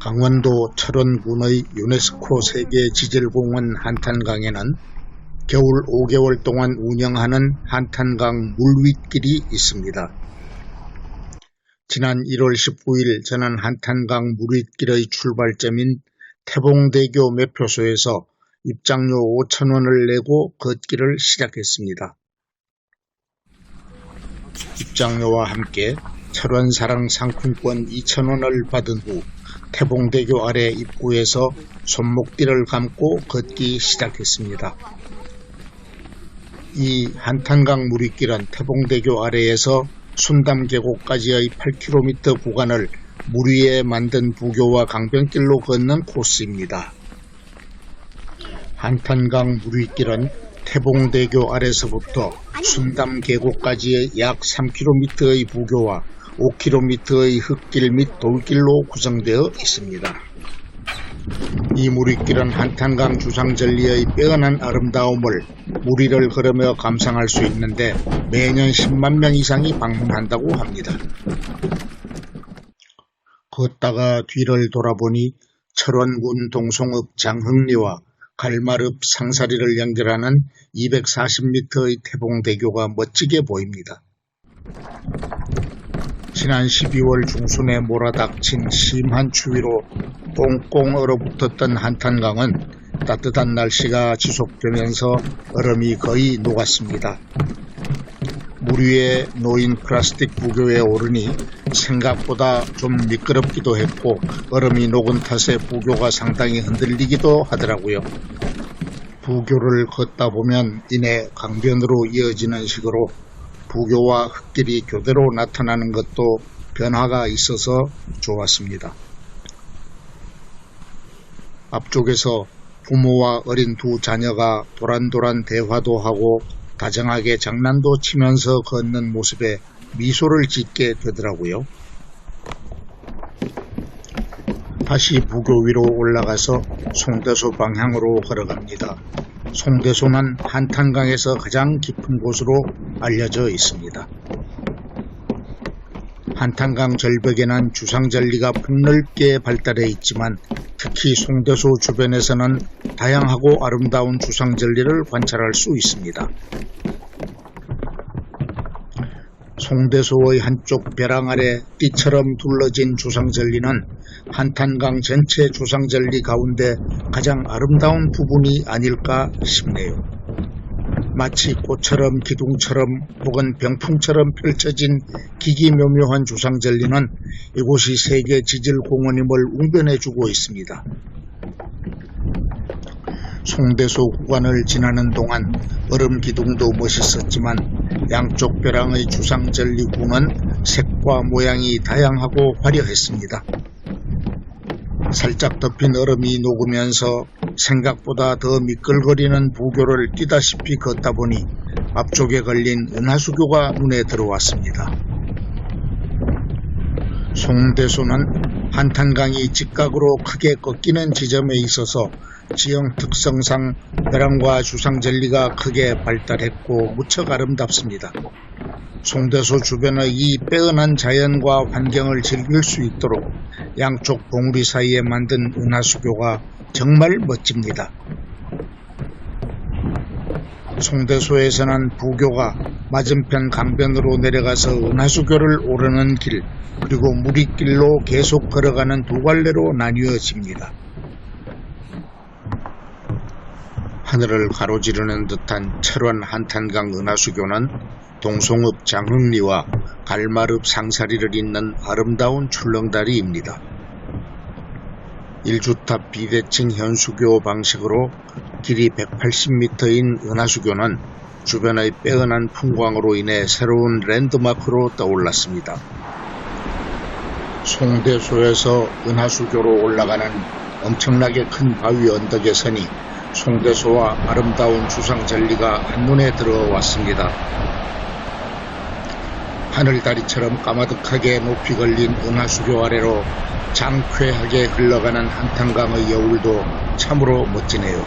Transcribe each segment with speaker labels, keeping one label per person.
Speaker 1: 강원도 철원군의 유네스코 세계지질공원 한탄강에는 겨울 5개월 동안 운영하는 한탄강 물윗길이 있습니다. 지난 1월 19일 저는 한탄강 물윗길의 출발점인 태봉대교 매표소에서 입장료 5,000원을 내고 걷기를 시작했습니다. 입장료와 함께 철원사랑 상품권 2,000원을 받은 후 태봉대교 아래 입구에서 손목뒤를 감고 걷기 시작했습니다. 이 한탄강 물윗길은 태봉대교 아래에서 순담계곡까지의 8km 구간을 물 위에 만든 부교와 강변길로 걷는 코스입니다. 한탄강 물윗길은 태봉대교 아래서부터 순담계곡까지의 약 3km의 부교와 5km의 흙길 및 돌길로 구성되어 있습니다. 이 물윗길은 한탄강 주상절리의 빼어난 아름다움을 물 위를 걸으며 감상할 수 있는데 매년 10만 명 이상이 방문한다고 합니다. 걷다가 뒤를 돌아보니 철원군 동송읍 장흥리와 갈마읍 상사리를 연결하는 240m의 태봉대교가 멋지게 보입니다. 지난 12월 중순에 몰아닥친 심한 추위로 꽁꽁 얼어붙었던 한탄강은 따뜻한 날씨가 지속되면서 얼음이 거의 녹았습니다. 물 위에 놓인 플라스틱 부교에 오르니 생각보다 좀 미끄럽기도 했고 얼음이 녹은 탓에 부교가 상당히 흔들리기도 하더라고요. 부교를 걷다 보면 이내 강변으로 이어지는 식으로 부교와 흙길이 교대로 나타나는 것도 변화가 있어서 좋았습니다. 앞쪽에서 부모와 어린 두 자녀가 도란도란 대화도 하고 다정하게 장난도 치면서 걷는 모습에 미소를 짓게 되더라고요. 다시 부교 위로 올라가서 송대소 방향으로 걸어갑니다. 송대소는 한탄강에서 가장 깊은 곳으로 알려져 있습니다. 한탄강 절벽에는 주상절리가 폭넓게 발달해 있지만 특히 송대소 주변에서는 다양하고 아름다운 주상절리를 관찰할 수 있습니다. 송대소의 한쪽 벼랑 아래 띠처럼 둘러진 주상절리는 한탄강 전체 주상절리 가운데 가장 아름다운 부분이 아닐까 싶네요. 마치 꽃처럼 기둥처럼 혹은 병풍처럼 펼쳐진 기기묘묘한 주상절리는 이곳이 세계지질공원임을 웅변해주고 있습니다. 송대소 구간을 지나는 동안 얼음 기둥도 멋있었지만 양쪽 벼랑의 주상절리구는 색과 모양이 다양하고 화려했습니다. 살짝 덮인 얼음이 녹으면서 생각보다 더 미끌거리는 부교를 뛰다시피 걷다 보니 앞쪽에 걸린 은하수교가 눈에 들어왔습니다. 송대소는 한탄강이 직각으로 크게 꺾이는 지점에 있어서 지형 특성상 벼랑과 주상절리가 크게 발달했고 무척 아름답습니다. 송대소 주변의 이 빼어난 자연과 환경을 즐길 수 있도록 양쪽 봉우리 사이에 만든 은하수교가 정말 멋집니다. 송대소에서는 부교가 맞은편 강변으로 내려가서 은하수교를 오르는 길 그리고 물윗길로 계속 걸어가는 두 갈래로 나뉘어집니다. 하늘을 가로지르는 듯한 철원 한탄강 은하수교는 동송읍 장흥리와 갈마읍 상사리를 잇는 아름다운 출렁다리입니다. 1주탑 비대칭 현수교 방식으로 길이 180m인 은하수교는 주변의 빼어난 풍광으로 인해 새로운 랜드마크로 떠올랐습니다. 송대소에서 은하수교로 올라가는 엄청나게 큰 바위 언덕에 서니 송대소와 아름다운 주상절리가 한눈에 들어왔습니다. 하늘다리처럼 까마득하게 높이 걸린 은하수교 아래로 장쾌하게 흘러가는 한탄강의 여울도 참으로 멋지네요.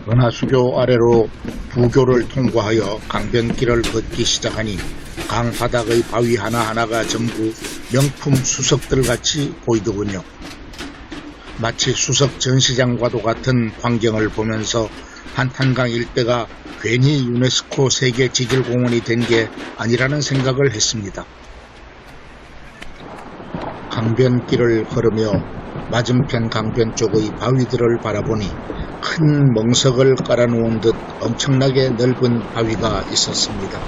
Speaker 1: 은하수교 아래로 부교를 통과하여 강변길을 걷기 시작하니 강 바닥의 바위 하나하나가 전부 명품 수석들 같이 보이더군요. 마치 수석 전시장과도 같은 광경을 보면서 한탄강 일대가 괜히 유네스코 세계지질공원이 된 게 아니라는 생각을 했습니다. 강변길을 걸으며 맞은편 강변 쪽의 바위들을 바라보니 큰 멍석을 깔아놓은 듯 엄청나게 넓은 바위가 있었습니다.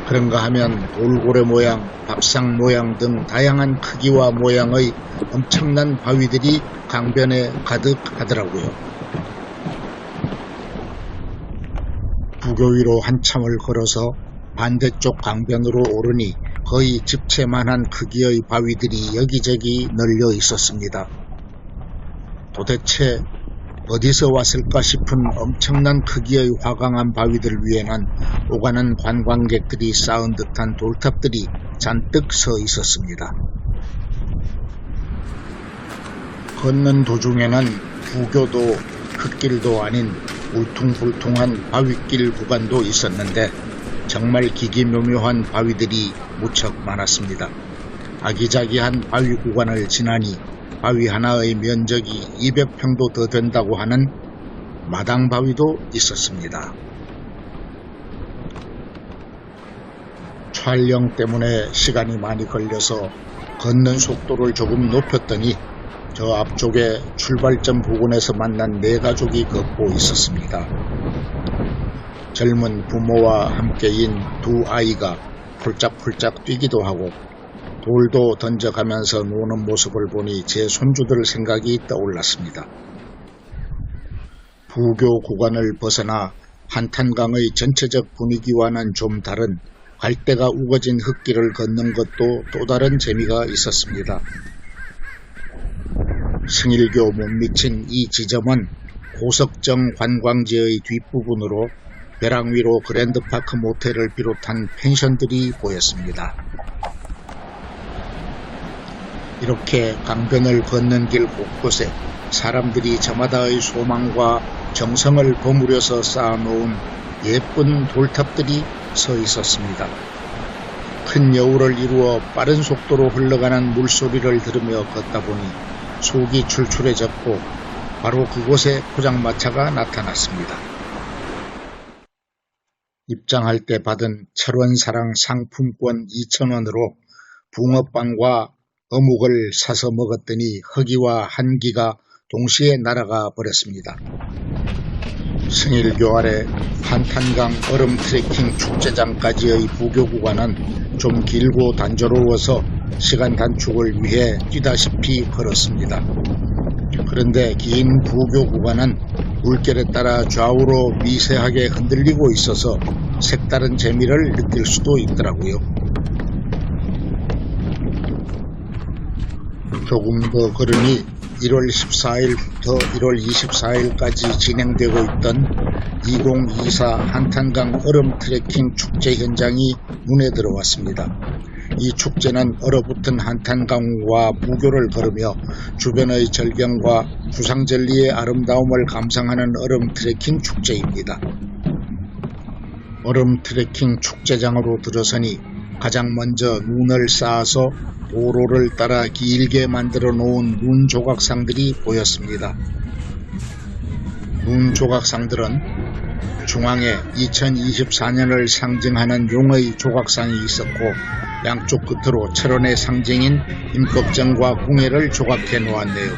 Speaker 1: 그런가 하면 돌고래 모양, 밥상 모양 등 다양한 크기와 모양의 엄청난 바위들이 강변에 가득하더라고요. 부교 위로 한참을 걸어서 반대쪽 강변으로 오르니 거의 집채만한 크기의 바위들이 여기저기 널려 있었습니다. 도대체 어디서 왔을까 싶은 엄청난 크기의 화강한 바위들 위에는 오가는 관광객들이 쌓은 듯한 돌탑들이 잔뜩 서 있었습니다. 걷는 도중에는 부교도 흙길도 아닌 울퉁불퉁한 바위길 구간도 있었는데 정말 기기묘묘한 바위들이 무척 많았습니다. 아기자기한 바위 구간을 지나니 바위 하나의 면적이 200평도 더 된다고 하는 마당 바위도 있었습니다. 촬영 때문에 시간이 많이 걸려서 걷는 속도를 조금 높였더니 저 앞쪽에 출발점 부근에서 만난 네 가족이 걷고 있었습니다. 젊은 부모와 함께인 두 아이가 폴짝폴짝 뛰기도 하고 돌도 던져가면서 노는 모습을 보니 제 손주들 생각이 떠올랐습니다. 부교 구간을 벗어나 한탄강의 전체적 분위기와는 좀 다른 갈대가 우거진 흙길을 걷는 것도 또 다른 재미가 있었습니다. 승일교 못 미친 이 지점은 고석정 관광지의 뒷부분으로 벼랑 위로 그랜드파크 모텔을 비롯한 펜션들이 보였습니다. 이렇게 강변을 걷는 길 곳곳에 사람들이 저마다의 소망과 정성을 버무려서 쌓아놓은 예쁜 돌탑들이 서 있었습니다. 큰 여울을 이루어 빠른 속도로 흘러가는 물소리를 들으며 걷다 보니 속이 출출해졌고 바로 그곳에 포장마차가 나타났습니다. 입장할 때 받은 철원사랑 상품권 2,000원으로 붕어빵과 어묵을 사서 먹었더니 허기와 한기가 동시에 날아가 버렸습니다. 승일교 아래 한탄강 얼음 트레킹 축제장까지의 부교 구간은 좀 길고 단조로워서 시간 단축을 위해 뛰다시피 걸었습니다. 그런데 긴 부교 구간은 물결에 따라 좌우로 미세하게 흔들리고 있어서 색다른 재미를 느낄 수도 있더라고요. 조금 더 걸으니 1월 14일부터 1월 24일까지 진행되고 있던 2024 한탄강 얼음 트레킹 축제 현장이 눈에 들어왔습니다. 이 축제는 얼어붙은 한탄강과 부교를 걸으며 주변의 절경과 구상절리의 아름다움을 감상하는 얼음 트레킹 축제입니다. 얼음 트레킹 축제장으로 들어서니 가장 먼저 눈을 쌓아서 도로를 따라 길게 만들어 놓은 눈 조각상들이 보였습니다. 눈 조각상들은 중앙에 2024년을 상징하는 용의 조각상이 있었고 양쪽 끝으로 철원의 상징인 임꺽정과 궁예를 조각해 놓았네요.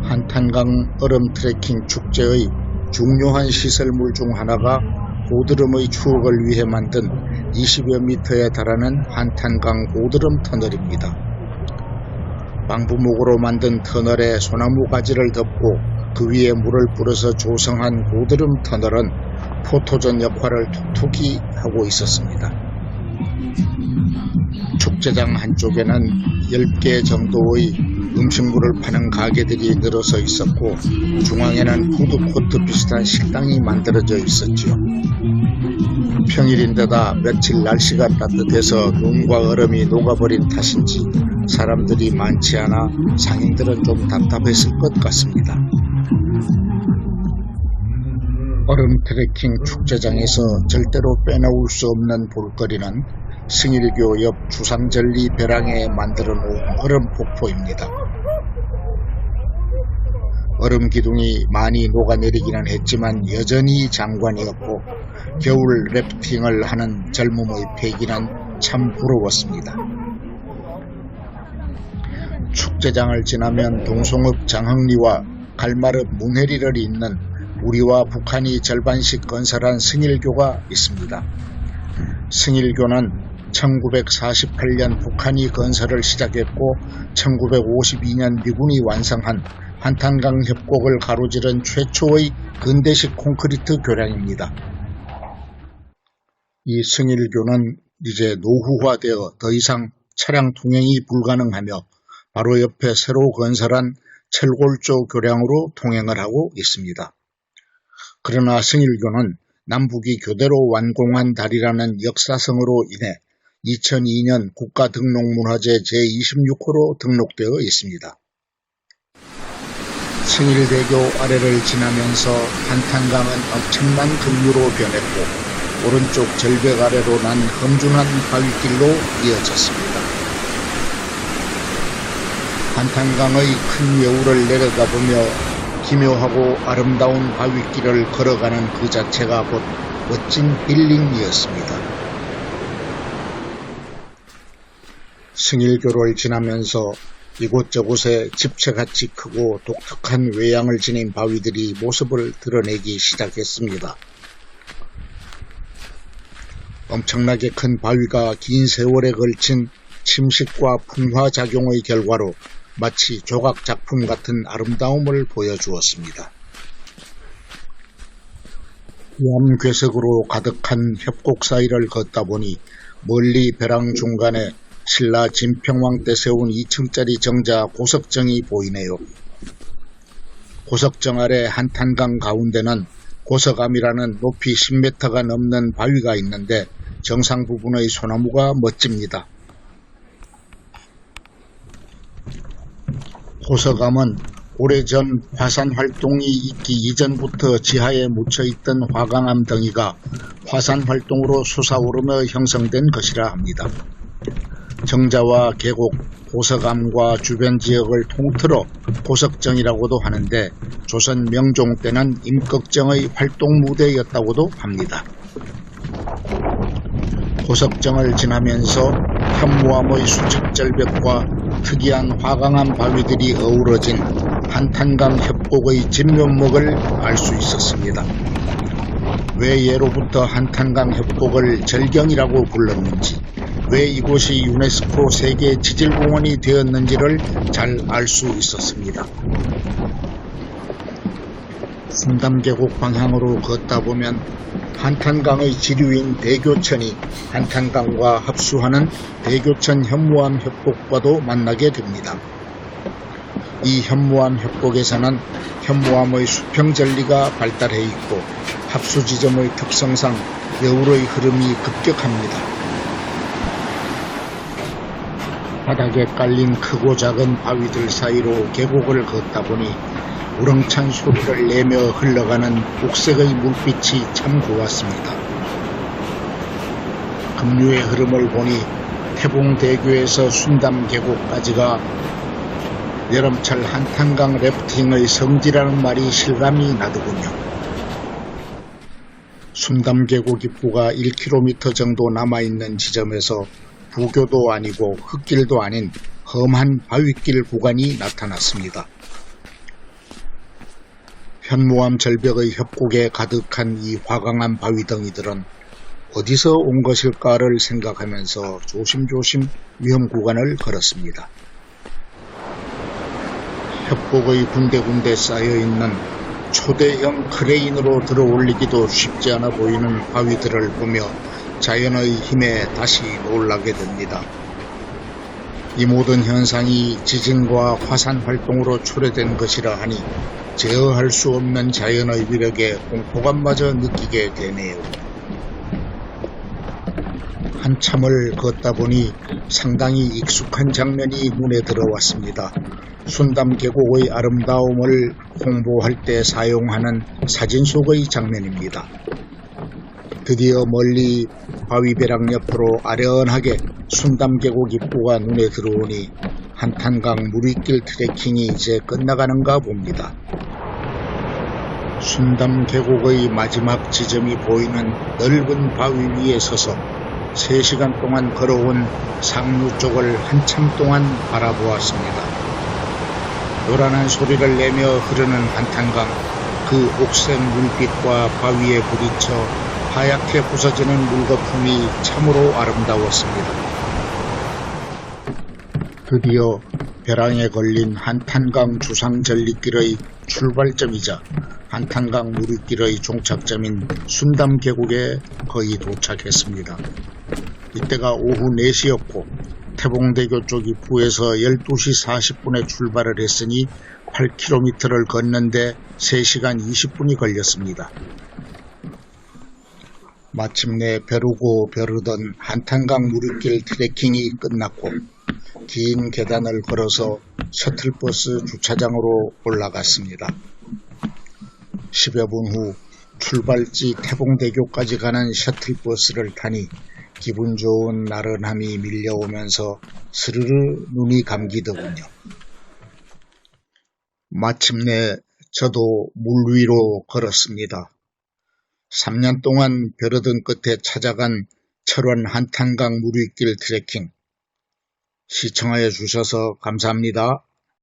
Speaker 1: 한탄강 얼음 트레킹 축제의 중요한 시설물 중 하나가 고드름의 추억을 위해 만든 20여 미터에 달하는 한탄강 고드름 터널입니다. 방부목으로 만든 터널에 소나무 가지를 덮고 그 위에 물을 뿌려서 조성한 고드름 터널은 포토존 역할을 톡톡히 하고 있었습니다. 축제장 한쪽에는 10개 정도의 음식물을 파는 가게들이 늘어서 있었고 중앙에는 푸드코트 비슷한 식당이 만들어져 있었지요. 평일인데다 며칠 날씨가 따뜻해서 눈과 얼음이 녹아버린 탓인지 사람들이 많지 않아 상인들은 좀 답답했을 것 같습니다. 얼음 트레킹 축제장에서 절대로 빼놓을 수 없는 볼거리는 승일교 옆 주상절리 벼랑에 만들어 놓은 얼음 폭포입니다. 얼음 기둥이 많이 녹아내리기는 했지만 여전히 장관이었고 겨울 래프팅을 하는 젊음의 패기는 참 부러웠습니다. 축제장을 지나면 동송읍 장흥리와 갈마릅 문해리를 잇는 우리와 북한이 절반씩 건설한 승일교가 있습니다. 승일교는 1948년 북한이 건설을 시작했고 1952년 미군이 완성한 한탄강 협곡을 가로지른 최초의 근대식 콘크리트 교량입니다. 이 승일교는 이제 노후화되어 더 이상 차량 통행이 불가능하며 바로 옆에 새로 건설한 철골조 교량으로 통행을 하고 있습니다. 그러나 승일교는 남북이 교대로 완공한 다리라는 역사성으로 인해 2002년 국가등록문화재 제26호로 등록되어 있습니다. 승일대교 아래를 지나면서 한탄강은 엄청난 급류로 변했고 오른쪽 절벽 아래로 난 험준한 바위길로 이어졌습니다. 한탄강의 큰 여우를 내려다보며 기묘하고 아름다운 바위길을 걸어가는 그 자체가 곧 멋진 힐링이었습니다. 승일교를 지나면서 이곳저곳에 집채같이 크고 독특한 외양을 지닌 바위들이 모습을 드러내기 시작했습니다. 엄청나게 큰 바위가 긴 세월에 걸친 침식과 풍화작용의 결과로 마치 조각작품 같은 아름다움을 보여주었습니다. 염괴석으로 가득한 협곡 사이를 걷다 보니 멀리 벼랑 중간에 신라 진평왕 때 세운 2층짜리 정자 고석정이 보이네요. 고석정 아래 한탄강 가운데는 고석암이라는 높이 10m가 넘는 바위가 있는데 정상 부분의 소나무가 멋집니다. 고석암은 오래전 화산 활동이 있기 이전부터 지하에 묻혀있던 화강암 덩이가 화산 활동으로 솟아오르며 형성된 것이라 합니다. 정자와 계곡, 고석암과 주변 지역을 통틀어 고석정이라고도 하는데 조선 명종 때는 임꺽정의 활동 무대였다고도 합니다. 고석정을 지나면서 현무암의 수첩절벽과 특이한 화강암 바위들이 어우러진 한탄강 협곡의 진면목을 알 수 있었습니다. 왜 예로부터 한탄강 협곡을 절경이라고 불렀는지, 왜 이곳이 유네스코 세계 지질공원이 되었는지를 잘 알 수 있었습니다. 순담계곡 방향으로 걷다 보면 한탄강의 지류인 대교천이 한탄강과 합수하는 대교천 현무암 협곡과도 만나게 됩니다. 이 현무암 협곡에서는 현무암의 수평절리가 발달해 있고 합수 지점의 특성상 여울의 흐름이 급격합니다. 바닥에 깔린 크고 작은 바위들 사이로 계곡을 걷다 보니 우렁찬 소리를 내며 흘러가는 녹색의 물빛이 참 고왔습니다. 급류의 흐름을 보니 태봉대교에서 순담계곡까지가 여름철 한탄강 래프팅의 성지라는 말이 실감이 나더군요. 순담계곡 입구가 1km 정도 남아있는 지점에서 부교도 아니고 흙길도 아닌 험한 바위길 구간이 나타났습니다. 현무암 절벽의 협곡에 가득한 이 화강암 바위덩이들은 어디서 온 것일까를 생각하면서 조심조심 위험 구간을 걸었습니다. 협곡의 군데군데 쌓여있는 초대형 크레인으로 들어올리기도 쉽지 않아 보이는 바위들을 보며 자연의 힘에 다시 놀라게 됩니다. 이 모든 현상이 지진과 화산 활동으로 초래된 것이라 하니 제어할 수 없는 자연의 위력에 공포감마저 느끼게 되네요. 한참을 걷다 보니 상당히 익숙한 장면이 눈에 들어왔습니다. 순담 계곡의 아름다움을 홍보할 때 사용하는 사진 속의 장면입니다. 드디어 멀리 바위배락 옆으로 아련하게 순담 계곡 입구가 눈에 들어오니 한탄강 무리길 트레킹이 이제 끝나가는가 봅니다. 순담 계곡의 마지막 지점이 보이는 넓은 바위 위에 서서 3시간 동안 걸어온 상류 쪽을 한참 동안 바라보았습니다. 요란한 소리를 내며 흐르는 한탄강, 그 옥색 물빛과 바위에 부딪혀 하얗게 부서지는 물거품이 참으로 아름다웠습니다. 드디어 벼랑에 걸린 한탄강 주상절리길의 출발점이자 한탄강 무리길의 종착점인 순담 계곡에 거의 도착했습니다. 이때가 오후 4시였고 태봉대교 쪽 입구에서 12시 40분에 출발을 했으니 8km를 걷는데 3시간 20분이 걸렸습니다. 마침내 벼르고 벼르던 한탄강 무리길 트레킹이 끝났고 긴 계단을 걸어서 셔틀버스 주차장으로 올라갔습니다. 10여 분 후 출발지 태봉대교까지 가는 셔틀버스를 타니 기분 좋은 나른함이 밀려오면서 스르르 눈이 감기더군요. 마침내 저도 물 위로 걸었습니다. 3년 동안 벼르던 끝에 찾아간 철원 한탄강 무리길 트레킹. 시청하여 주셔서 감사합니다.